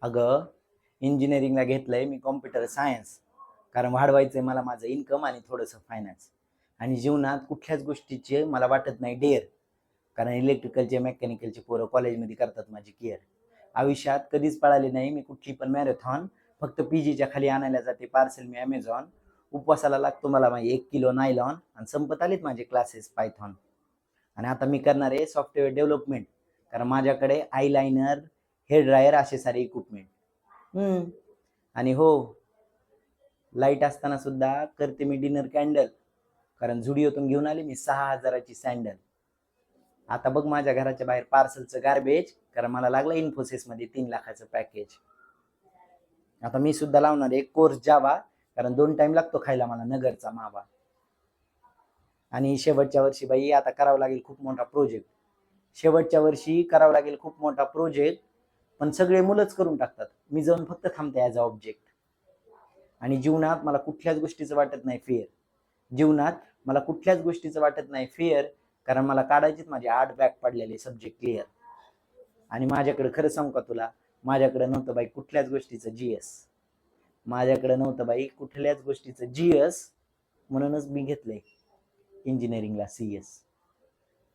अगं, इंजिनिअरिंगला घेतलंय मी computer science. कारण वाढवायचंय मला माझं इन्कम आणि थोडंसं फायनान्स. आणि जीवनात कुठल्याच गोष्टीचे मला वाटत नाही डेअर. कारण इलेक्ट्रिकलचे मेकॅनिकलचे पोरं कॉलेजमध्ये करतात माझी केअर. आयुष्यात कधीच पळाले नाही मी कुठली पण मॅरेथॉन. फक्त पीजीच्या खाली आणायला जाते पार्सल मी ॲमेझॉन. उपवासाला लागतो मला माझी 1 किलो नायलॉन आणि संपत आलेत माझे क्लासेस पायथॉन. आणि आता मी करणार आहे सॉफ्टवेअर डेव्हलपमेंट. कारण माझ्याकडे आयलाइनर, हेअर ड्रायर असे सारे इक्विपमेंट. आणि हो, लाईट असताना सुद्धा करते मी डिनर कॅन्डल. कारण झुडिओतून घेऊन आले मी 6,000ची सँडल. आता बघ माझ्या घराच्या बाहेर पार्सलचं गार्बेज. कारण मला लागलं इन्फोसिसमध्ये 3 लाखाचं पॅकेज. आता मी सुद्धा लावणार एक कोर्स जावा. कारण 2 टाइम लागतो खायला मला नगरचा मावा. आणि शेवटच्या वर्षी बाई आता करावं लागेल खूप मोठा प्रोजेक्ट. शेवटच्या वर्षी करावं लागेल खूप मोठा प्रोजेक्ट. पण सगळे मुलंच करून टाकतात, मी जाऊन फक्त थांबते ॲज अ ऑब्जेक्ट. आणि जीवनात मला कुठल्याच गोष्टीचं वाटत नाही फेअर. जीवनात मला कुठल्याच गोष्टीचं वाटत नाही फेअर. कारण मला काढायचीच माझे 8 बॅक पडलेले सब्जेक्ट क्लिअर. आणि माझ्याकडे खरं सांगू का तुला, माझ्याकडे नव्हतं बाई कुठल्याच गोष्टीचं जीएस. माझ्याकडे नव्हतं बाई कुठल्याच गोष्टीचं जीएस. म्हणूनच मी घेतलंय इंजिनिअरिंगला सीएस.